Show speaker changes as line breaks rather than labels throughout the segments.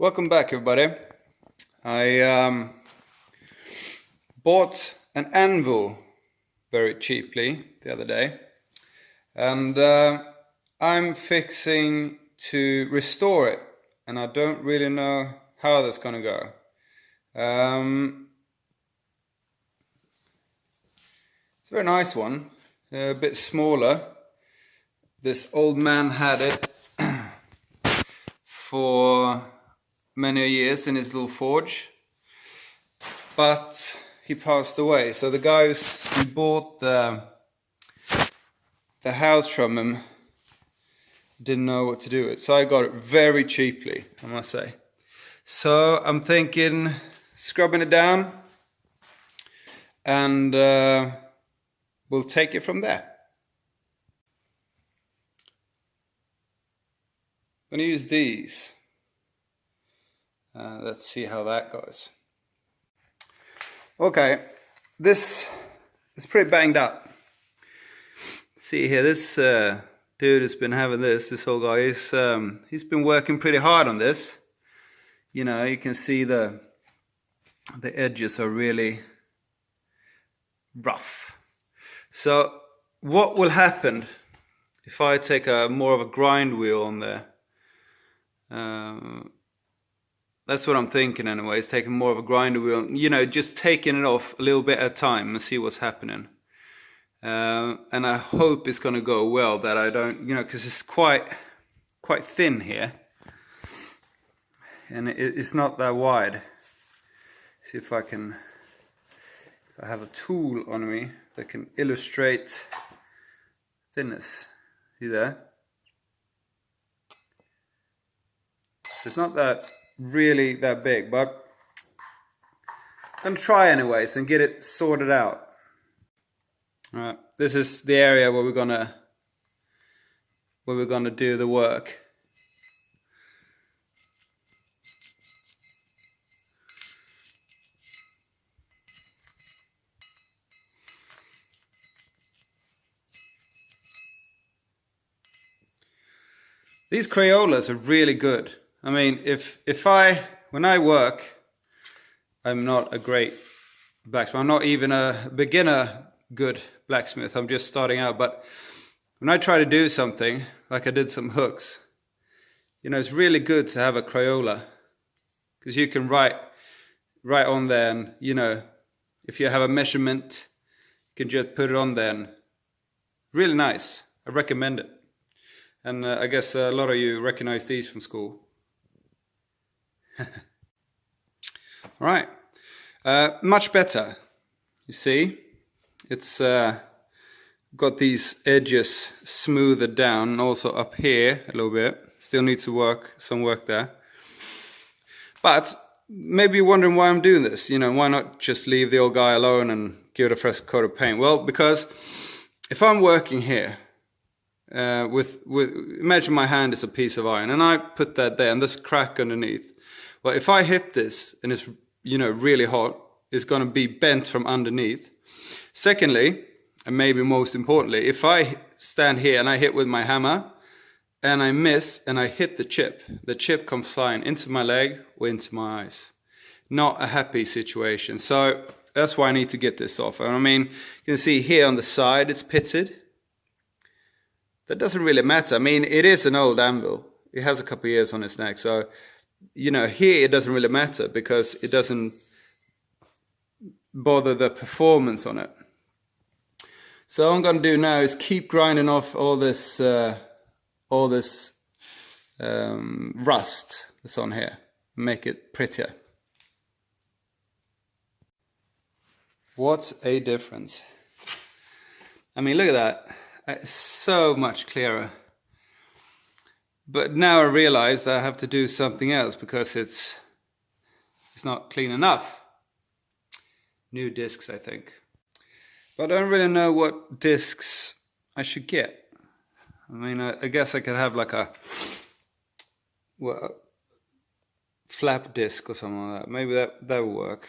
Welcome back, everybody. I bought an anvil very cheaply the other day, and I'm fixing to restore it, and I don't really know how that's gonna go. It's a very nice one, a bit smaller. This old man had it for many years in his little forge, but he passed away. So the guy who bought the house from him didn't know what to do with it. So I got it very cheaply, I must say. So I'm thinking scrubbing it down, and we'll take it from there. I'm going to use these. Let's see how that goes. Okay, this is pretty banged up. See here, this dude has been having this old guy. He's been working pretty hard on this. You know, you can see the edges are really rough. So what will happen if I take more of a grind wheel on there? That's what I'm thinking anyways, taking more of a grinder wheel, you know, just taking it off a little bit at a time and see what's happening. And I hope it's going to go well, that I don't, you know, because it's quite thin here. And it's not that wide. See if I have a tool on me that can illustrate thinness. See there? It's not really that big, but I'm going to try anyways and get it sorted out. Alright, this is the area where we're gonna do the work. These Crayolas are really good. I mean, when I work, I'm not a great blacksmith. I'm not even a beginner good blacksmith. I'm just starting out. But when I try to do something, like I did some hooks, you know, it's really good to have a Crayola, because you can write on there, and you know, if you have a measurement, you can just put it on there. And really nice. I recommend it. And I guess a lot of you recognize these from school. Right, much better. You see, it's got these edges smoothed down, and also up here a little bit. Still needs to some work there. But maybe you're wondering why I'm doing this. You know, why not just leave the old guy alone and give it a fresh coat of paint? Well, because if I'm working here, imagine my hand is a piece of iron, and I put that there, and this crack underneath. Well, if I hit this and it's, you know, really hot, it's going to be bent from underneath. Secondly, and maybe most importantly, if I stand here and I hit with my hammer and I miss and I hit the chip comes flying into my leg or into my eyes. Not a happy situation. So that's why I need to get this off. And I mean, you can see here on the side it's pitted. That doesn't really matter. I mean, it is an old anvil. It has a couple of years on its neck. So, you know, here it doesn't really matter because it doesn't bother the performance on it. So all I'm going to do now is keep grinding off all this rust that's on here, make it prettier. What a difference. I mean, look at that. It's so much clearer. But now I realize that I have to do something else because it's not clean enough. New discs, I think. But I don't really know what discs I should get. I mean, I guess I could have like a flap disc or something like that. Maybe that will work.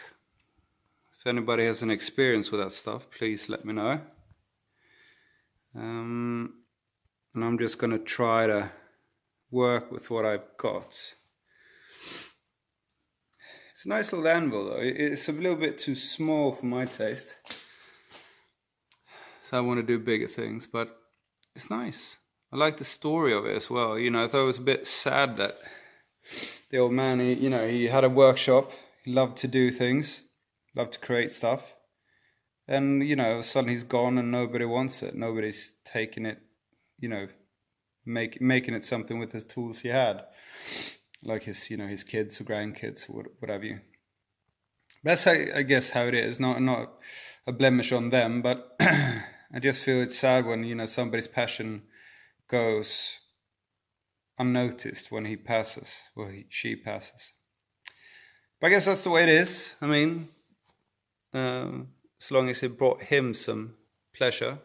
If anybody has an experience with that stuff, please let me know. And I'm just going to try to work with what I've got. It's a nice little anvil though. It's a little bit too small for my taste. So I want to do bigger things, but it's nice. I like the story of it as well. You know, I thought it was a bit sad that the old man, he had a workshop. He loved to do things, loved to create stuff. And, suddenly he's gone and nobody wants it. Nobody's taking it, making it something with his tools he had. Like his kids or grandkids or what have you. That's I guess how it is. Not a blemish on them, but I just feel it's sad when, somebody's passion goes unnoticed when he passes or she passes. But I guess that's the way it is. I mean, as long as it brought him some pleasure,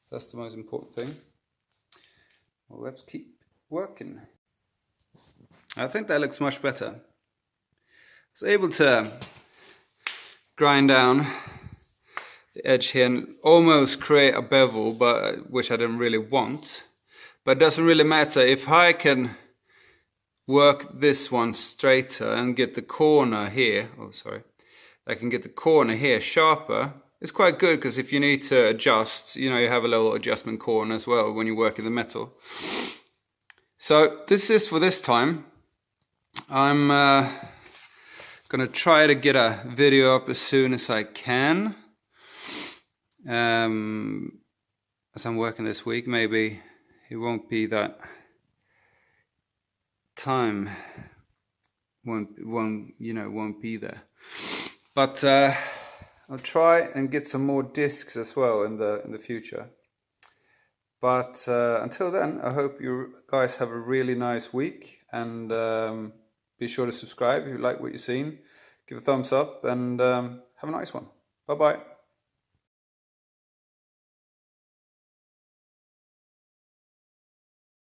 that's the most important thing. Well, let's keep working. I think that looks much better. I was able to grind down the edge here and almost create a bevel, which I didn't really want. But it doesn't really matter if I can work this one straighter and get the corner here. I can get the corner here sharper. It's quite good because if you need to adjust, you have a little adjustment corner as well when you work in the metal. So this is for this time. I'm gonna try to get a video up as soon as I can. As I'm working this week, maybe it won't be that time. Won't be there. But I'll try and get some more discs as well in the future. But until then, I hope you guys have a really nice week, and be sure to subscribe if you like what you've seen. Give a thumbs up and have a nice one. Bye-bye.